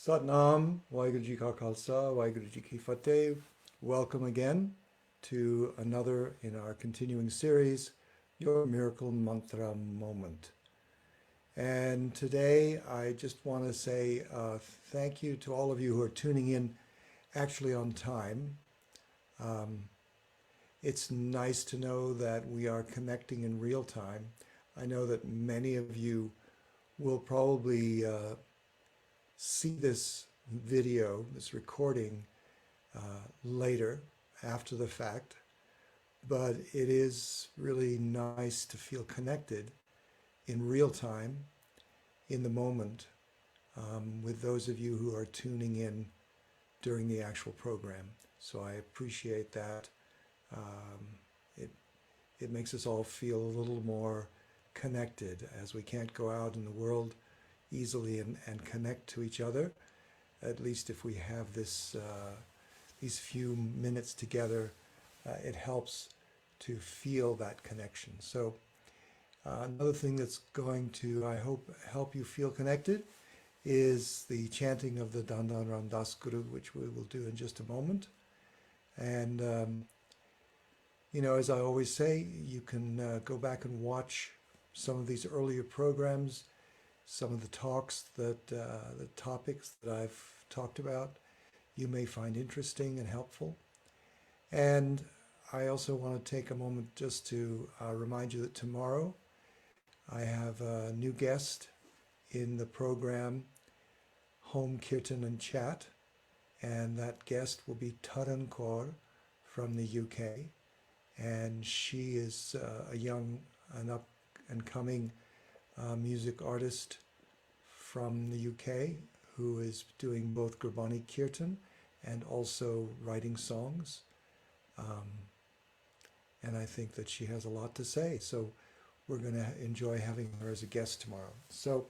Satnam, Waheguru Ji Ka Khalsa, Waheguru Ji Ki Fateh. Welcome again to another in our continuing series, Your Miracle Mantra Moment. And today I just want to say thank you to all of you who are tuning in actually on time. It's nice to know that we are connecting in real time. I know that many of you will probably see this video, this recording later after the fact, but it is really nice to feel connected in real time, in the moment, with those of you who are tuning in during the actual program. So I appreciate that. It makes us all feel a little more connected as we can't go out in the world easily and connect to each other. At least if we have this these few minutes together, it helps to feel that connection. So another thing that's going to, I hope, help you feel connected is the chanting of the Dandan Ram Das Guru, which we will do in just a moment. And you know, as I always say, you can go back and watch some of these earlier programs, some of the talks that, the topics that I've talked about, you may find interesting and helpful. And I also want to take a moment just to remind you that tomorrow I have a new guest in the program, Home Kirtan and Chat, and that guest will be Taran Kaur from the UK. And she is a young and up and coming music artist from the UK who is doing both Gurbani Kirtan and also writing songs. And I think that she has a lot to say. So we're going to enjoy having her as a guest tomorrow. So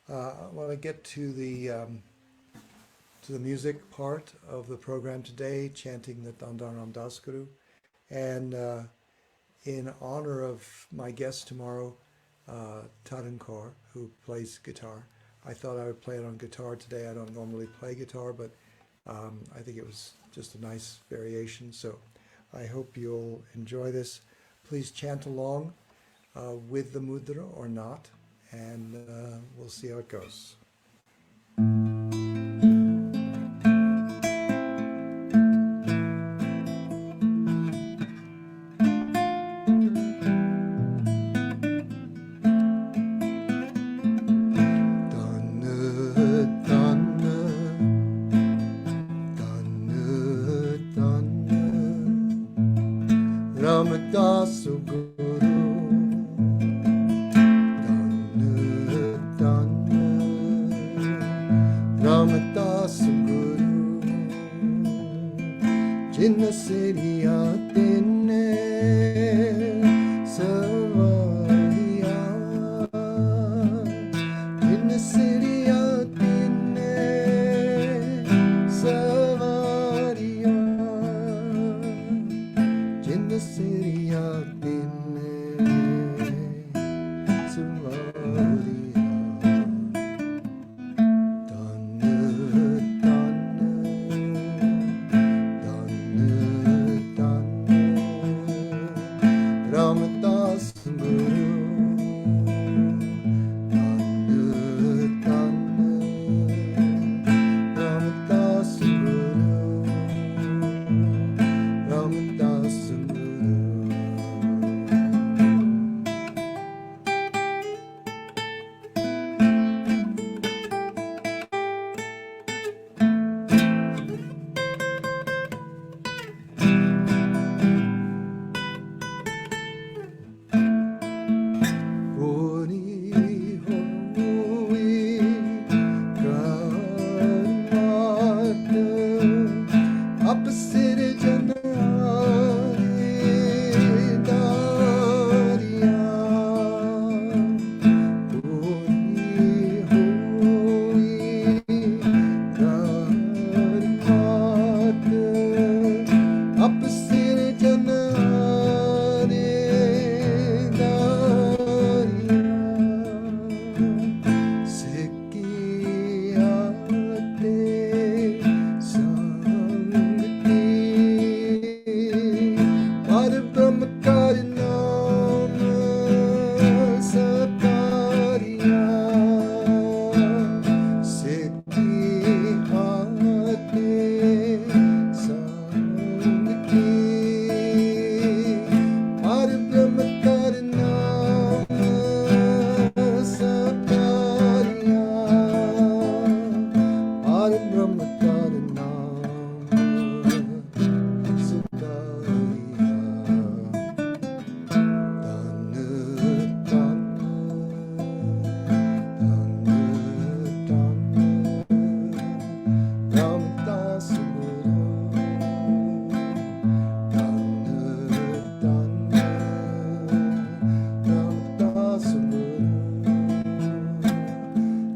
I want to get to the music part of the program today, chanting the Dandan Ram Das Guru. And in honor of my guest tomorrow, Taran Kaur, who plays guitar, I thought I would play it on guitar today. I don't normally play guitar, but I think it was just a nice variation. So I hope you'll enjoy this. Please chant along with the mudra or not, and we'll see how it goes. Ramdas Guru, Ramdas Guru, Jinn Siriya Tine Savariya, Jinn Siriya Tine Savariya, Jinn Siriya Tine Savariya.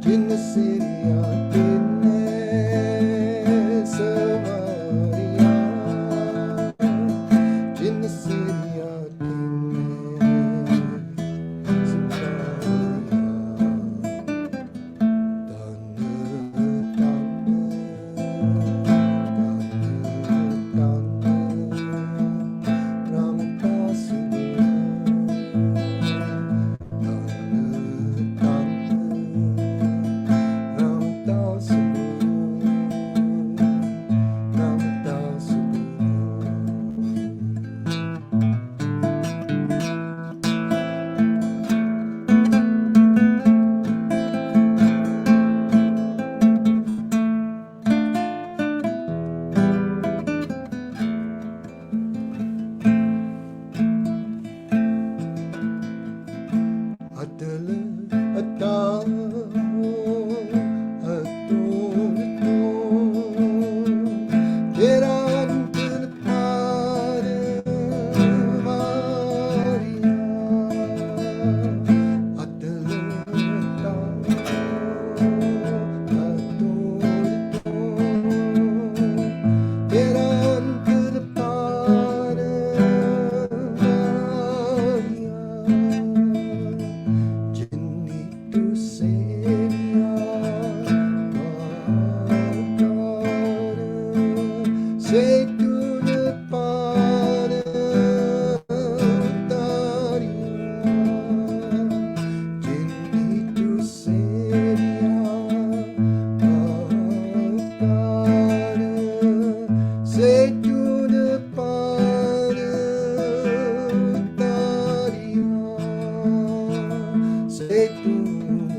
Jinna Siriya Tinne Samaria, Jinna Siriya Tinne Samaria, Tanne Adele Adal Adon Get out into the party, Maria. Adele Adal Adon Get out into the party, Maria. Jinnitu Seria Magara Setuna Panataria, Jinnitu Seria Magara Setuna Panataria, Setuna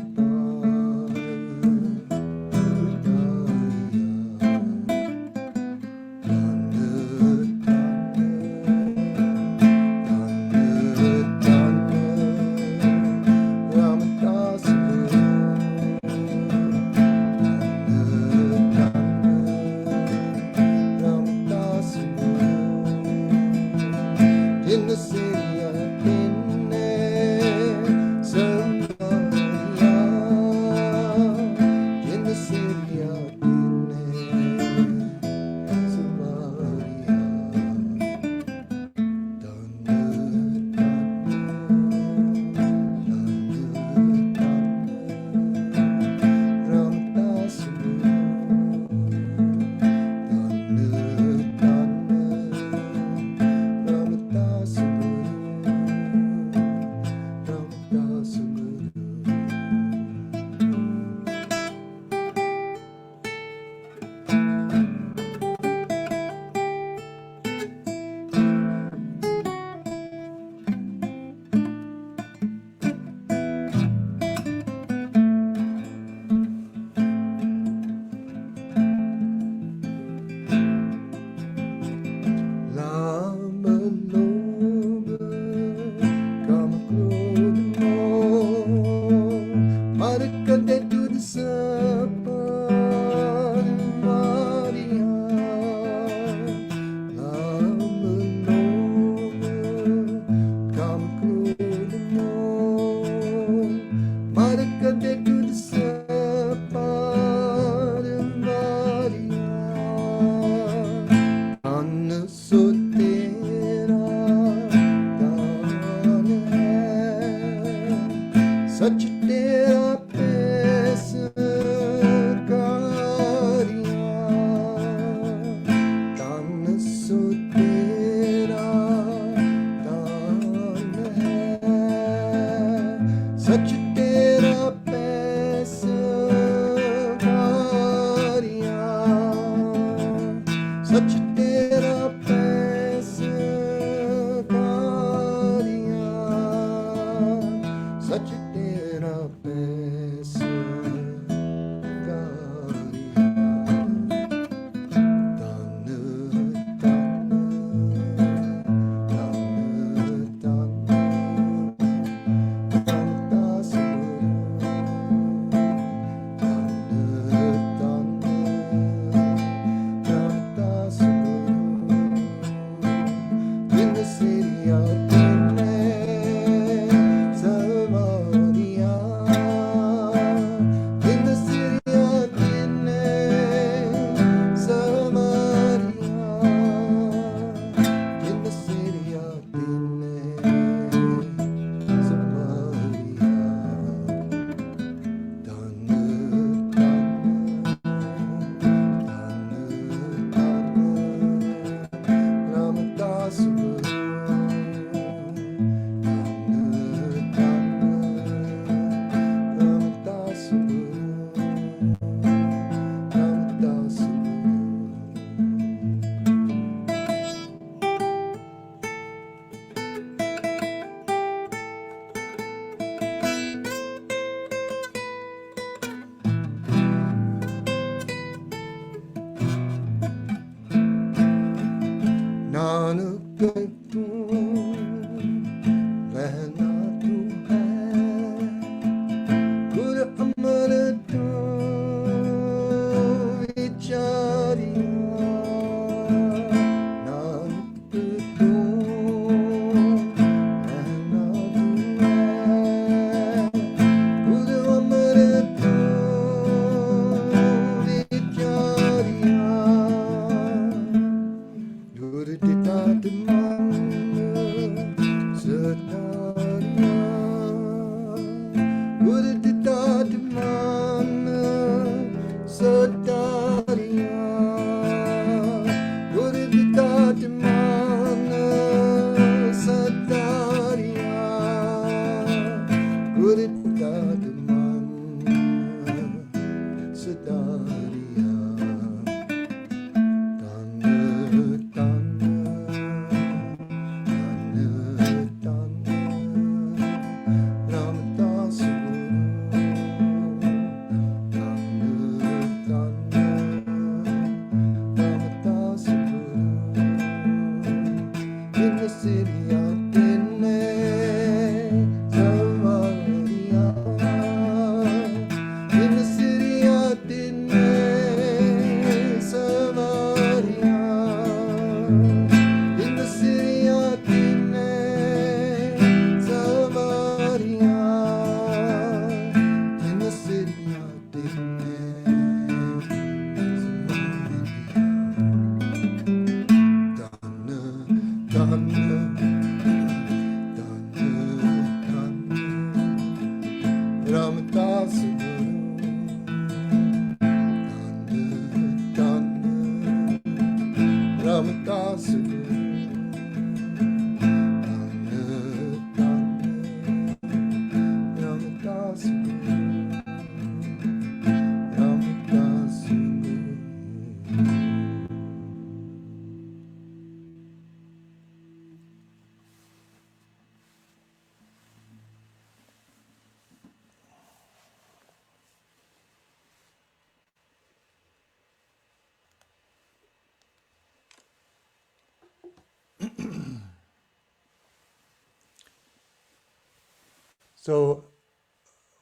So,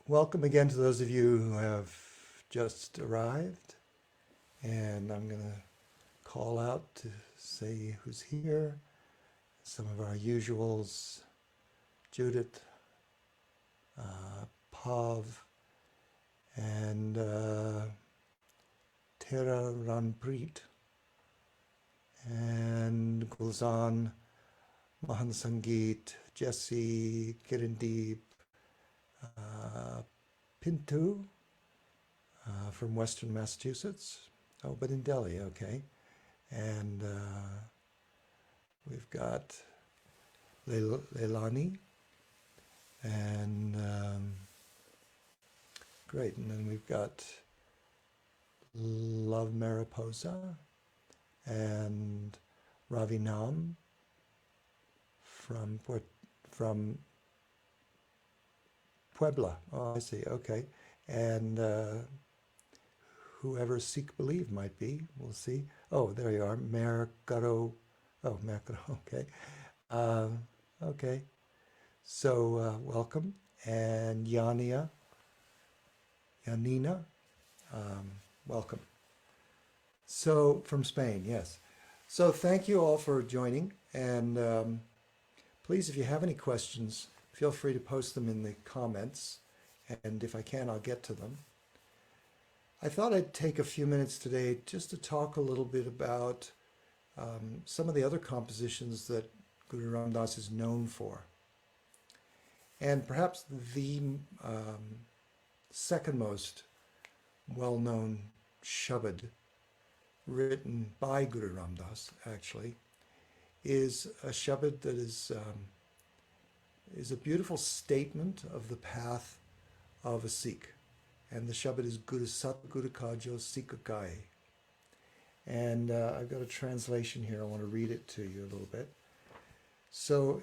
welcome again to those of you who have just arrived. And I'm going to call out to say who's here. Some of our usuals, Judith, Pav, and Tara Ranpreet, and Gulzan, Mahan Sangeet, Jesse, Kirandeep, Pintu from Western Massachusetts. Oh, but in Delhi, okay. And we've got Leilani, and great. And then we've got Love Mariposa and Ravi Nam from Puebla. Oh, I see. Okay. And whoever Seek Believe might be, we'll see. Oh, there you are. Mercado. Oh, Mercado. Okay. Okay. So welcome. And Yanina, welcome. So from Spain, yes. So thank you all for joining. And please, if you have any questions, feel free to post them in the comments. And if I can, I'll get to them. I thought I'd take a few minutes today just to talk a little bit about some of the other compositions that Guru Ram Das is known for. And perhaps the second most well-known Shabad written by Guru Ram Das, actually, is a Shabad that is a beautiful statement of the path of a Sikh. And the Shabad is Guru Sat Guru Kajo Sikh Gai. And I've got a translation here. I want to read it to you a little bit. So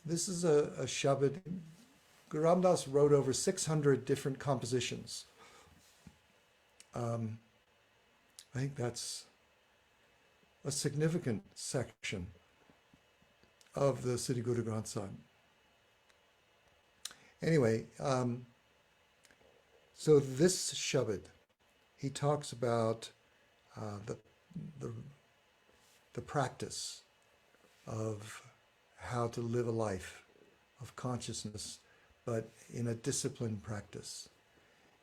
this is a Shabad. Guru Ram Das wrote over 600 different compositions. I think that's a significant section of the Siddhi Guru Granth Sahib. Anyway, so this Shabad, he talks about uh, the, the, the practice of how to live a life of consciousness, but in a disciplined practice.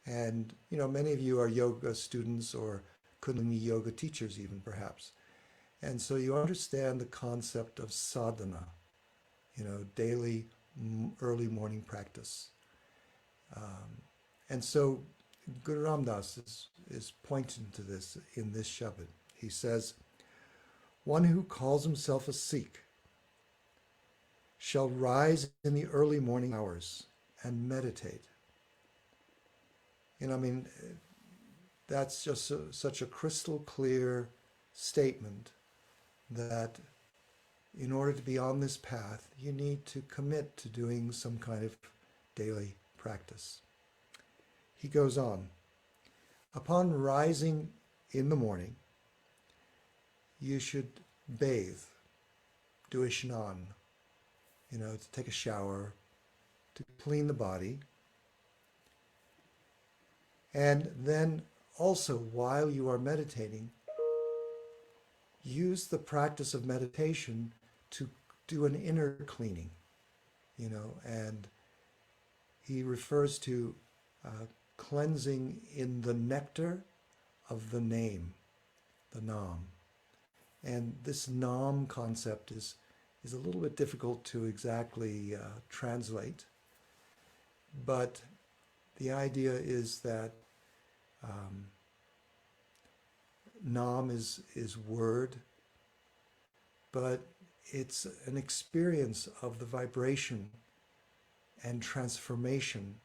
And, many of you are yoga students or Kundalini yoga teachers even perhaps. And so you understand the concept of sadhana, daily early morning practice. And so Guru Ram Das is pointing to this in this Shabad. He says, one who calls himself a Sikh shall rise in the early morning hours and meditate. That's just such a crystal clear statement that in order to be on this path, you need to commit to doing some kind of daily practice. He goes on, upon rising in the morning, you should bathe, do ishnan, to take a shower, to clean the body. And then also, while you are meditating, use the practice of meditation to do an inner cleaning, and he refers to cleansing in the nectar of the name, the Nam. And this Nam concept is a little bit difficult to exactly translate, but the idea is that Nam is word, but it's an experience of the vibration and transformation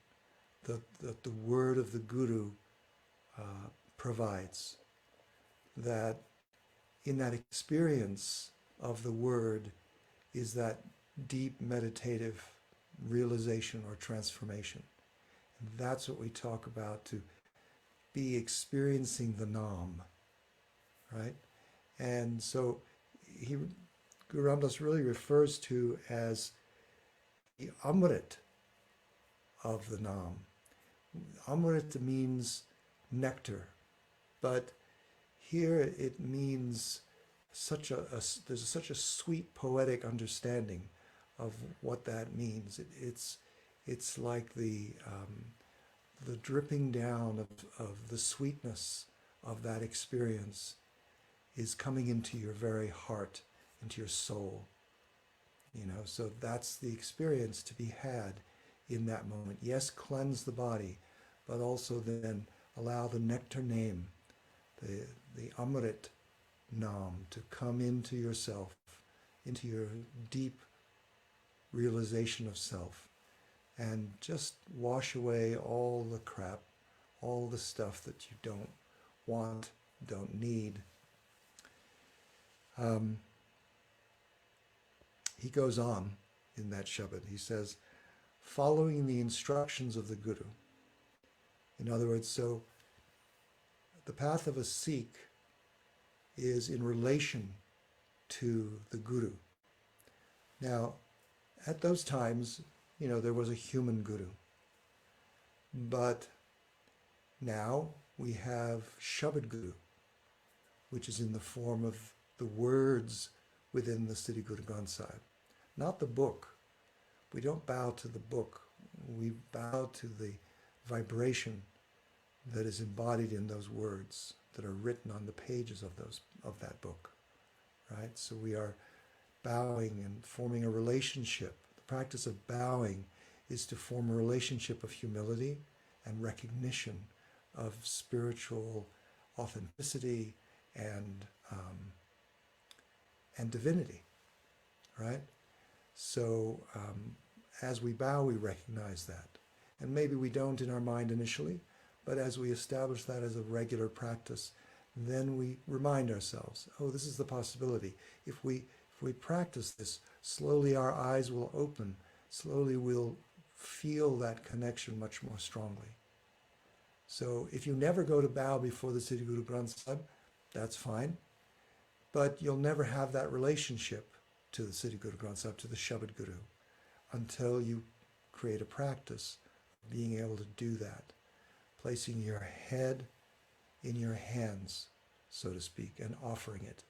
that the word of the Guru provides. That in that experience of the word is that deep meditative realization or transformation. And that's what we talk about, to be experiencing the Nam, right? And so Guru Ram Das really refers to as the Amrit of the Nam. Amrit means nectar, but here it means there's such a sweet poetic understanding of what that means. It's like the dripping down of the sweetness of that experience is coming into your very heart, into your soul. So that's the experience to be had in that moment. Yes, cleanse the body, but also then allow the nectar name, the Amrit Nam, to come into yourself, into your deep realization of self, and just wash away all the crap, all the stuff that you don't want, don't need. He goes on in that Shabad. He says, following the instructions of the Guru. In other words, so the path of a Sikh is in relation to the Guru. Now, at those times, there was a human Guru. But now we have Shabad Guru, which is in the form of the words within the Siddhi Guru Granth Sahib, not the book. We don't bow to the book. We bow to the vibration that is embodied in those words that are written on the pages of that book, right? So we are bowing and forming a relationship. The practice of bowing is to form a relationship of humility and recognition of spiritual authenticity and divinity, right? So as we bow, we recognize that. And maybe we don't in our mind initially, but as we establish that as a regular practice, then we remind ourselves, oh, this is the possibility. If we practice this, slowly our eyes will open. Slowly we'll feel that connection much more strongly. So if you never go to bow before the Siddhi Guru Granth Sahib, that's fine. But you'll never have that relationship to the Siddhi Guru Granth Sahib, to the Shabad Guru, until you create a practice of being able to do that, placing your head in your hands, so to speak, and offering it,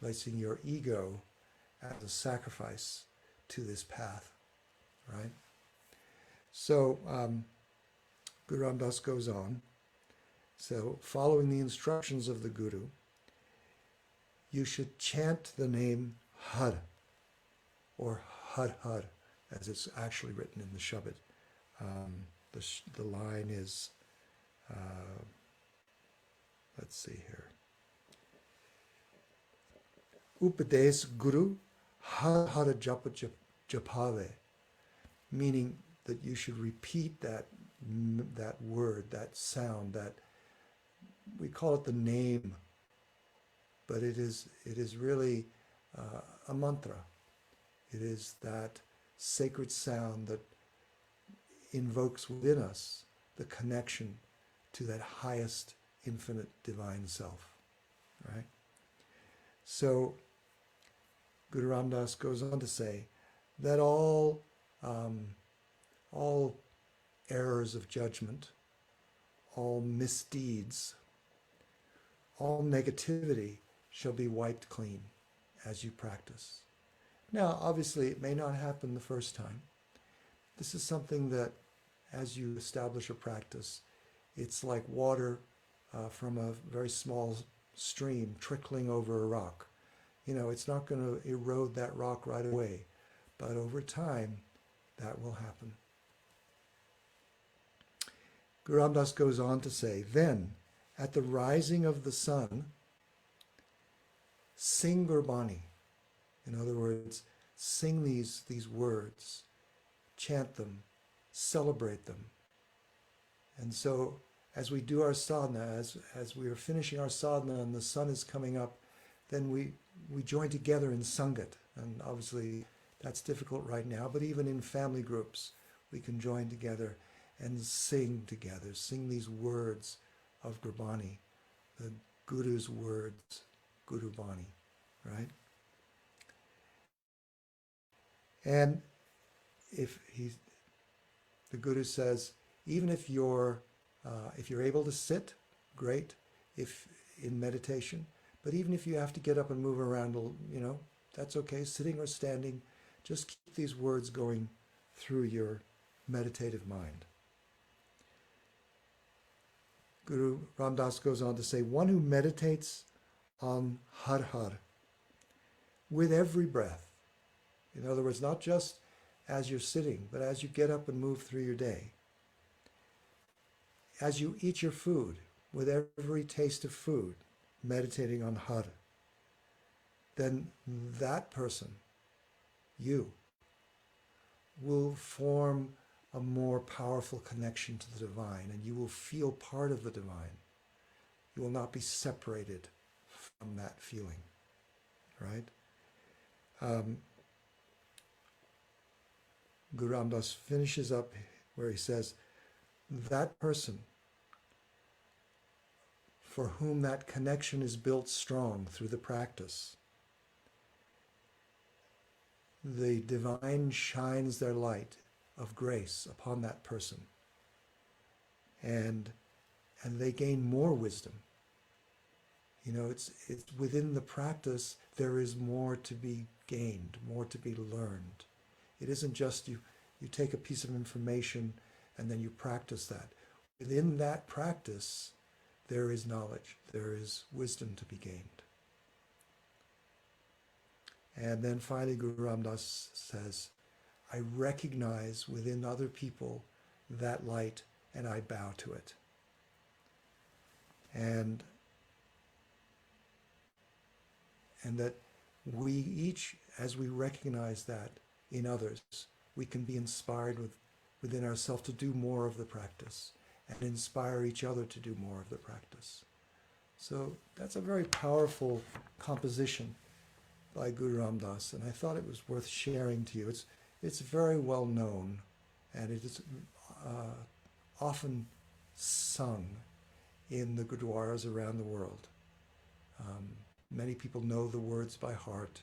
placing your ego as a sacrifice to this path, right? So Guru Ram Das goes on. So following the instructions of the Guru, you should chant the name Har, or Har Har, as it's actually written in the Shabad. The line is, let's see here. Upades Guru Har Har Japa Japave, meaning that you should repeat that word, that sound, that we call it the name, but it is really a mantra. It is that sacred sound that invokes within us the connection to that highest infinite divine self, right? So Guru Ram Das goes on to say that all errors of judgment, all misdeeds, all negativity shall be wiped clean as you practice. Now, obviously, it may not happen the first time. This is something that, as you establish a practice, it's like water from a very small stream trickling over a rock. You know, it's not going to erode that rock right away, but over time, that will happen. Guru Ram Das goes on to say, then, at the rising of the sun, sing Gurbani. In other words, sing these words, chant them, celebrate them. And so, as we do our sadhana, as we are finishing our sadhana and the sun is coming up, then we join together in Sangat. And obviously, that's difficult right now, but even in family groups, we can join together and sing together, sing these words of Gurbani, the Guru's words, Guru Bani, right? And the Guru says, even if you're able to sit, great, if in meditation, but even if you have to get up and move around, you know, that's okay, sitting or standing, just keep these words going through your meditative mind. Guru Ram Das goes on to say, one who meditates on Har Har with every breath, in other words, not just as you're sitting, but as you get up and move through your day, as you eat your food, with every taste of food, meditating on Har, then that person, you, will form a more powerful connection to the divine, and you will feel part of the divine. You will not be separated from that feeling, right? Guru Ram Das finishes up where he says, that person for whom that connection is built strong through the practice, the divine shines their light of grace upon that person, and they gain more wisdom. You know, it's within the practice there is more to be gained, more to be learned. It isn't just you take a piece of information and then you practice that. Within that practice, there is knowledge, there is wisdom to be gained. And then finally, Guru Ram Das says, I recognize within other people that light and I bow to it. And that we each, as we recognize that in others, we can be inspired within ourselves to do more of the practice and inspire each other to do more of the practice. So that's a very powerful composition by Guru Ram Das, and I thought it was worth sharing to you. It's very well known, and it is often sung in the gurdwaras around the world. Many people know the words by heart,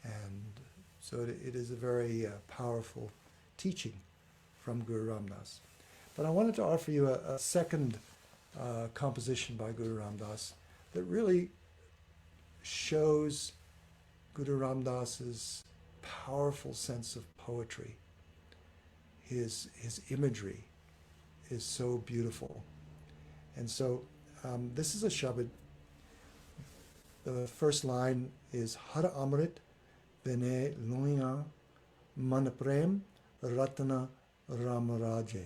And so it is a very powerful teaching from Guru Ram Das. But I wanted to offer you a second composition by Guru Ram Das that really shows Guru Ram Das's powerful sense of poetry. His imagery is so beautiful. And so this is a Shabad. The first line is Har Amrit Bene Loina Manaprem Ratana Ramaraje.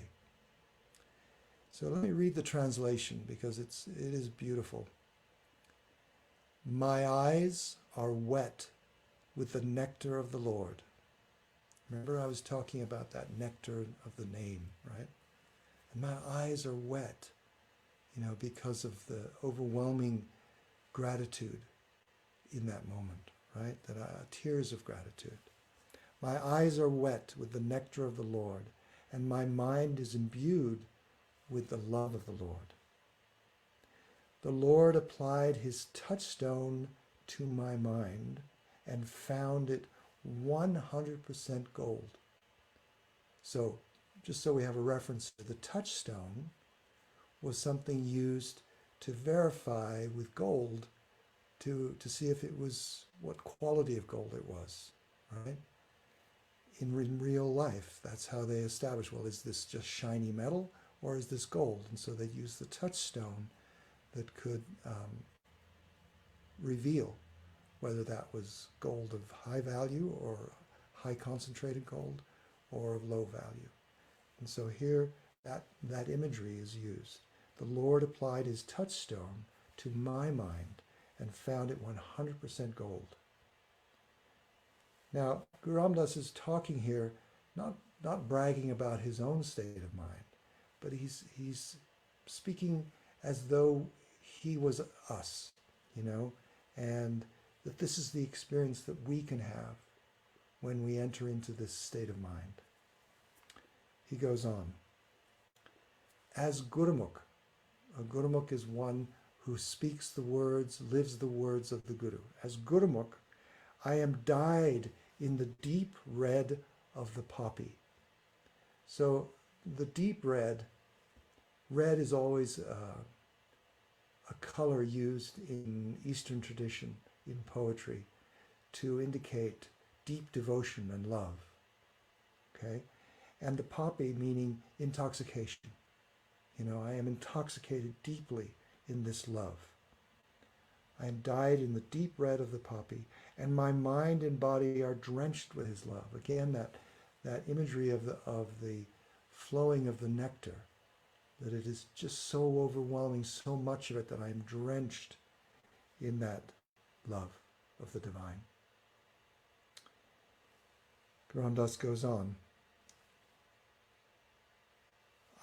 So let me read the translation because it is beautiful. My eyes are wet with the nectar of the Lord. Remember I was talking about that nectar of the name, right? And my eyes are wet, because of the overwhelming gratitude in that moment, right? Tears of gratitude. My eyes are wet with the nectar of the Lord, and my mind is imbued with the love of the Lord. The Lord applied his touchstone to my mind and found it 100% gold. So, just so we have a reference, the touchstone was something used to verify with gold to see if it was, what quality of gold it was, right? In real life, that's how they establish, well, is this just shiny metal or is this gold? And so they used the touchstone that could reveal whether that was gold of high value or high concentrated gold or of low value. And so here that imagery is used. The Lord applied his touchstone to my mind and found it 100% gold. Now, Guru Ram Das is talking here, not bragging about his own state of mind, but he's speaking as though he was us, and that this is the experience that we can have when we enter into this state of mind. He goes on. As Gurumukh, a Gurumukh is one who speaks the words, lives the words of the Guru. As Gurumukh, I am dyed in the deep red of the poppy. So the deep red is always a color used in Eastern tradition, in poetry, to indicate deep devotion and love. Okay? And the poppy meaning intoxication. I am intoxicated deeply in this love. I am dyed in the deep red of the poppy, and my mind and body are drenched with his love. Again, that imagery of the flowing of the nectar, that it is just so overwhelming, so much of it that I am drenched in that love of the divine. Ram Das goes on.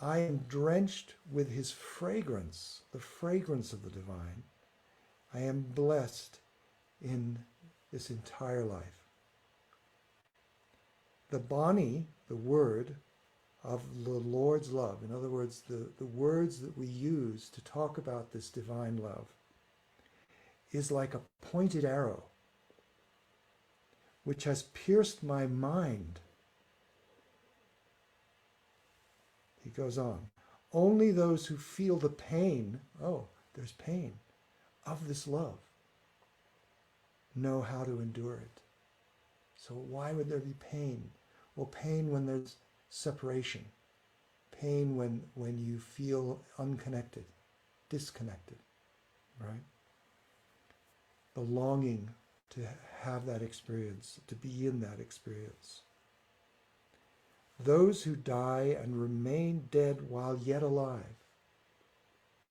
I am drenched with his fragrance, the fragrance of the divine. I am blessed in this entire life. The Bani, the word of the Lord's love, in other words, the words that we use to talk about this divine love, is like a pointed arrow which has pierced my mind. He goes on. Only those who feel the pain, there's pain, of this love know how to endure it. So why would there be pain? Well, pain when there's separation. Pain when you feel unconnected, disconnected, right? The longing to have that experience, to be in that experience. Those who die and remain dead while yet alive.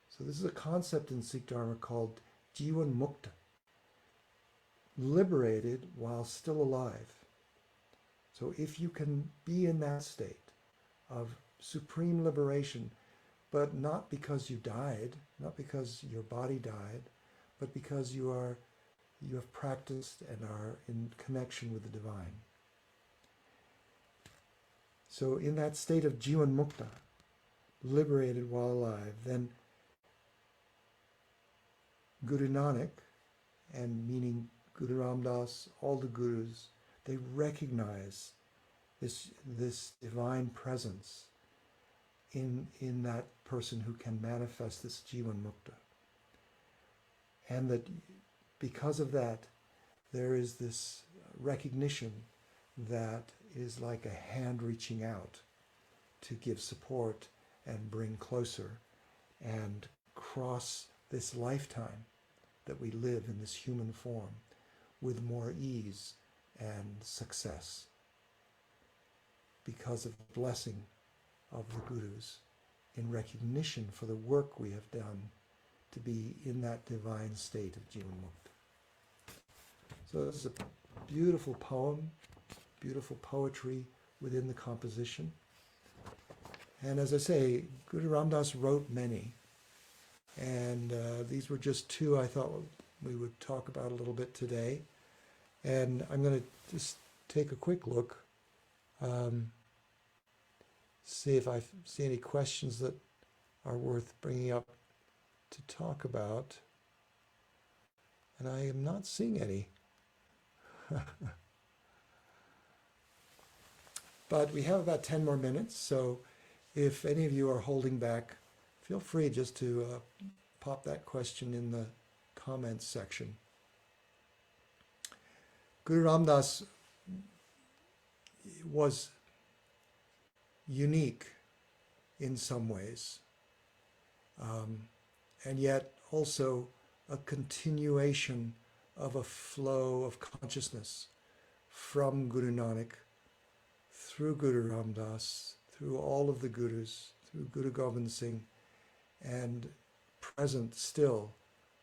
So this is a concept in Sikh Dharma called Jivan Mukta, liberated while still alive. So if you can be in that state of supreme liberation, but not because you died, not because your body died, but because you have practiced and are in connection with the divine. So in that state of Jivan Mukta, liberated while alive, then Guru Nanak, and meaning Guru Ram Das, all the gurus, they recognize this divine presence in that person who can manifest this Jivan Mukta. And that because of that, there is this recognition that is like a hand reaching out to give support and bring closer and cross this lifetime that we live in this human form with more ease and success because of the blessing of the gurus in recognition for the work we have done to be in that divine state of Jivan Mukta. So this is a beautiful poem, beautiful poetry within the composition. And as I say, Guru Ram Das wrote many. And these were just two I thought we would talk about a little bit today. And I'm going to just take a quick look, see if I see any questions that are worth bringing up to talk about. And I am not seeing any. But we have about 10 more minutes, so if any of you are holding back, feel free just to pop that question in the comments section. Guru Ram Das was unique in some ways, and yet also a continuation of a flow of consciousness from Guru Nanak, through Guru Ram Das, through all of the gurus, through Guru Gobind Singh, and present still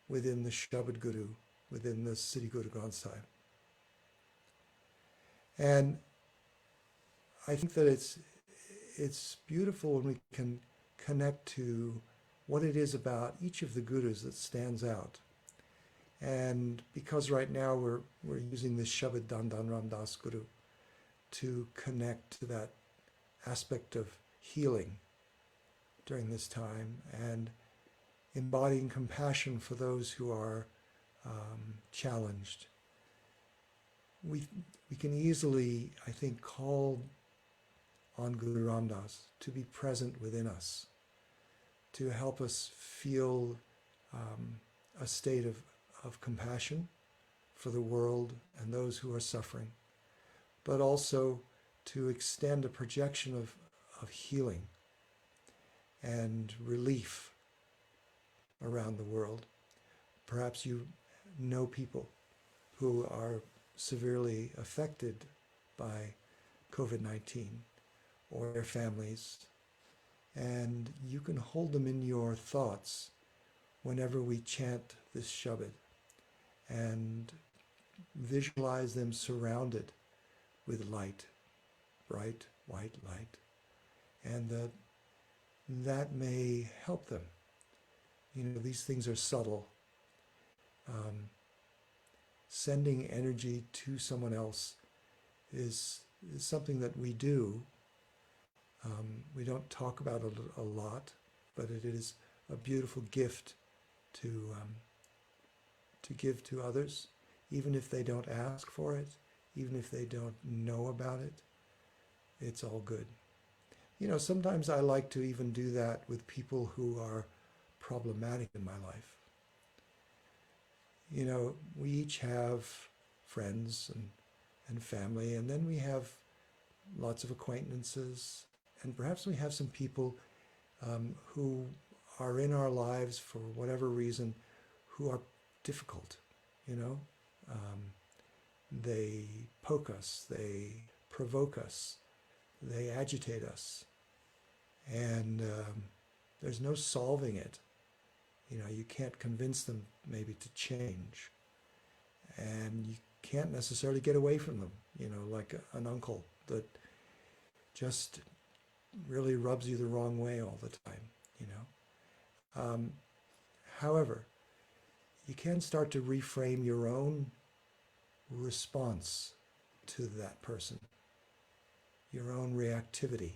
within the Shabad Guru, within the Sri Guru Granth Sahib. And I think that it's beautiful when we can connect to what it is about each of the gurus that stands out. And because right now we're using this Shabad Dandan Ram Das Guru to connect to that aspect of healing during this time and embodying compassion for those who are challenged. We can easily, I think, call on Guru Ram Das to be present within us, to help us feel a state of compassion for the world and those who are suffering, but also to extend a projection of healing and relief around the world. Perhaps you know people who are severely affected by COVID-19 or their families, and you can hold them in your thoughts whenever we chant this Shabad and visualize them surrounded with light, bright white light, and that may help them. You know, these things are subtle. Sending energy to someone else is something that we do. We don't talk about it a lot, but it is a beautiful gift to give to others, even if they don't ask for it, even if they don't know about it. It's all good. You know, sometimes I like to even do that with people who are problematic in my life. You know, we each have friends and family, and then we have lots of acquaintances, and perhaps we have some people who are in our lives for whatever reason who are difficult, you know. They poke us, they provoke us, they agitate us, and there's no solving it. You know, you can't convince them maybe to change, and you can't necessarily get away from them, you know, like an uncle that just really rubs you the wrong way all the time, you know. However, you can start to reframe your own response to that person, your own reactivity,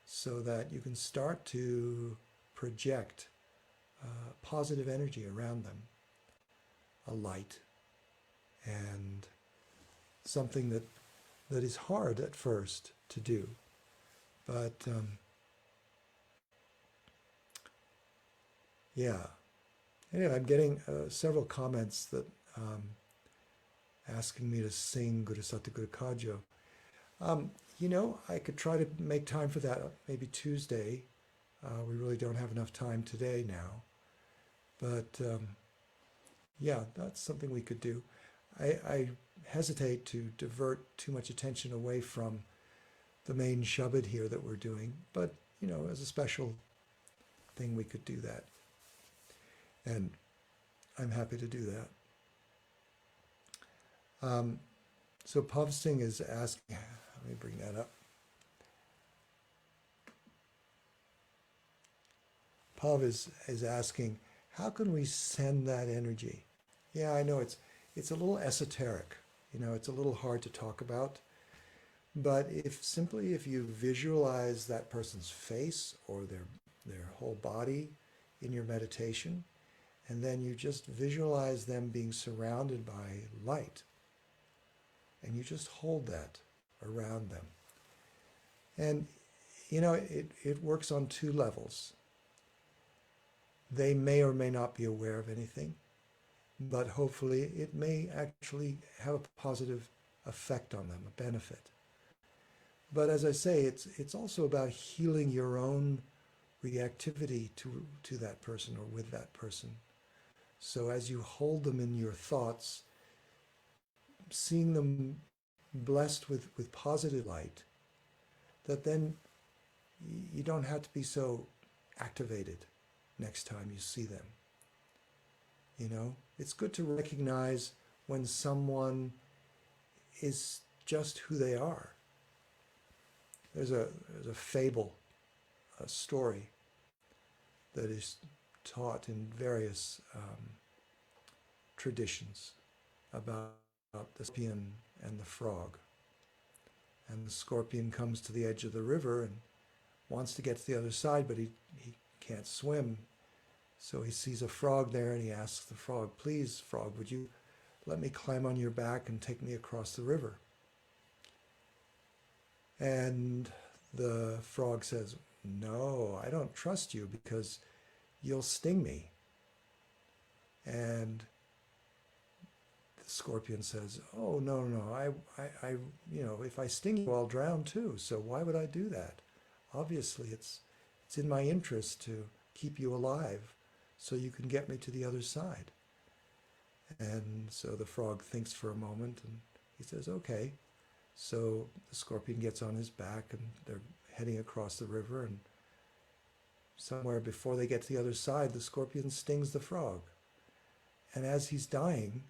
so that you can start to project positive energy around them, a light, and something that is hard at first to do. But yeah. Anyway, I'm getting several comments that asking me to sing Guru Sata Guru Kajo. I could try to make time for that maybe Tuesday. We really don't have enough time today now. But yeah, that's something we could do. I hesitate to divert too much attention away from the main Shabad here that we're doing, but as a special thing, we could do that. And I'm happy to do that. So Pav Singh is asking, let me bring that up. Pav is asking, how can we send that energy? Yeah, I know it's a little esoteric. It's a little hard to talk about. But if you visualize that person's face or their whole body in your meditation, and then you just visualize them being surrounded by light, and you just hold that around them. And it works on two levels. They may or may not be aware of anything, but hopefully it may actually have a positive effect on them, a benefit. But as I say, it's also about healing your own reactivity to that person or with that person. So as you hold them in your thoughts, seeing them blessed with positive light, that then you don't have to be so activated next time you see them. It's good to recognize when someone is just who they are. There's a fable, a story that is taught in various traditions about the scorpion and the frog. And the scorpion comes to the edge of the river and wants to get to the other side, but he can't swim. So he sees a frog there and he asks the frog, "Please, frog, would you let me climb on your back and take me across the river?" And the frog says, "No, I don't trust you because you'll sting me." And the scorpion says, "Oh, no, I if I sting you, I'll drown too. So why would I do that? Obviously, it's in my interest to keep you alive so you can get me to the other side." And so the frog thinks for a moment and he says, "Okay." So the scorpion gets on his back and they're heading across the river, and somewhere before they get to the other side, the scorpion stings the frog. And as he's dying,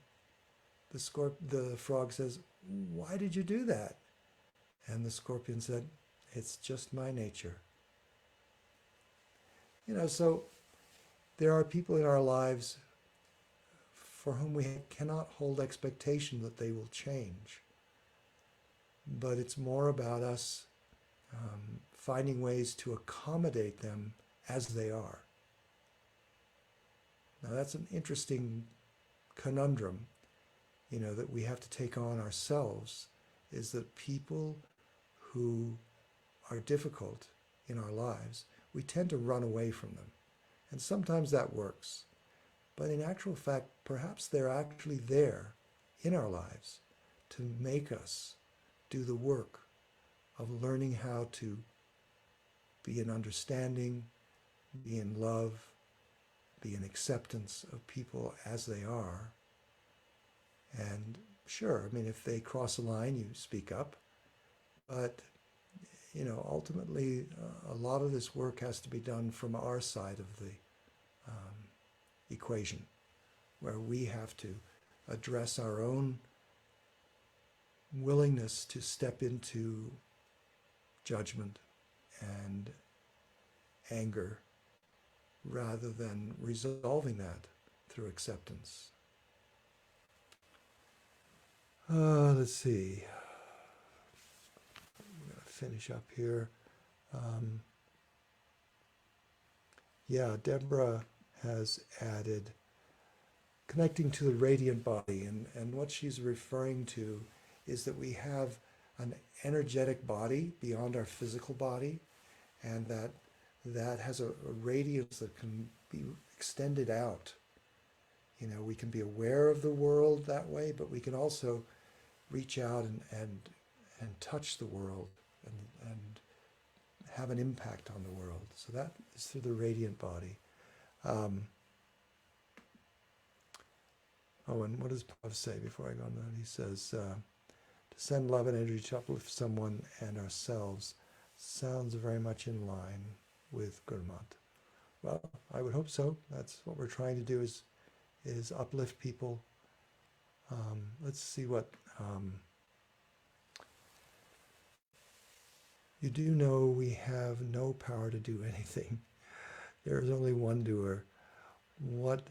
the frog says, "Why did you do that?" And the scorpion said, "It's just my nature." So there are people in our lives for whom we cannot hold expectation that they will change. But it's more about us finding ways to accommodate them as they are. Now that's an interesting conundrum, that we have to take on ourselves, is that people who are difficult in our lives, we tend to run away from them. And sometimes that works. But in actual fact, perhaps they're actually there in our lives to make us do the work of learning how to be in understanding, be in love, be in acceptance of people as they are. And sure, if they cross a line, you speak up. But, ultimately, a lot of this work has to be done from our side of the equation, where we have to address our own willingness to step into judgment and anger rather than resolving that through acceptance. Let's see. I'm going to finish up here. Yeah, Deborah has added, connecting to the radiant body. And what she's referring to is that we have an energetic body beyond our physical body, and that has a radiance that can be extended out. You know, we can be aware of the world that way, but we can also reach out and touch the world and have an impact on the world. So that is through the radiant body. Oh, and what does Prabhupada say before I go on that? He says, to send love and energy to uplift someone and ourselves sounds very much in line with Gurmat. Well, I would hope so. That's what we're trying to do, is uplift people. Let's see what... you do know we have no power to do anything. There is only one doer. What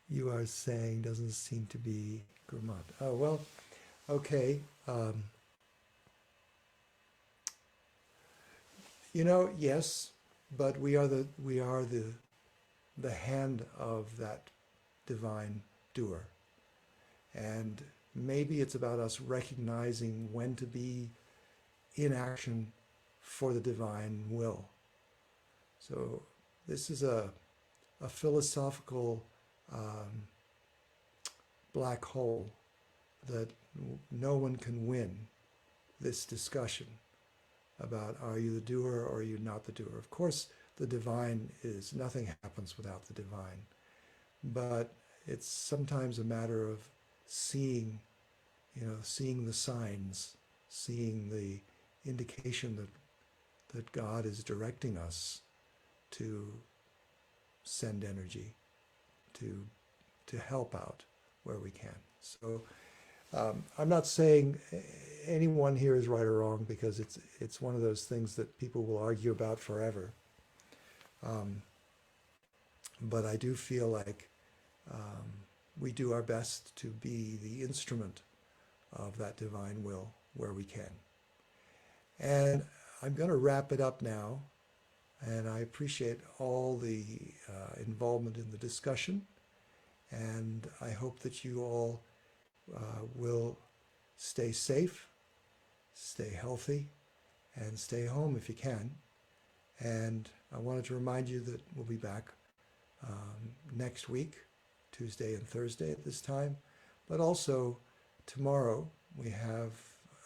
you are saying doesn't seem to be Gurmat. Oh, well, okay. You know, yes, but we are the hand of that divine doer. And maybe it's about us recognizing when to be in action for the divine will. So this is a philosophical black hole that no one can win this discussion about, are you the doer or are you not the doer? Of course, the divine is, nothing happens without the divine, but it's sometimes a matter of seeing, seeing the signs, seeing the indication that God is directing us to send energy, to help out where we can. So I'm not saying anyone here is right or wrong, because it's one of those things that people will argue about forever. But I do feel like we do our best to be the instrument of that divine will where we can. And I'm going to wrap it up now. And I appreciate all the involvement in the discussion. And I hope that you all will stay safe, stay healthy, and stay home if you can. And I wanted to remind you that we'll be back next week, Tuesday and Thursday at this time. But also tomorrow we have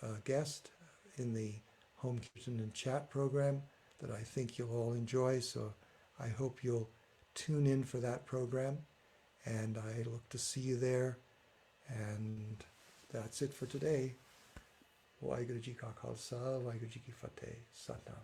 a guest in the Home Kitchen and Chat program that I think you'll all enjoy. So I hope you'll tune in for that program. And I look to see you there. And that's it for today. Waheguru Ji Ka Khalsa, Waheguru Ji Ki Fateh. Satnam.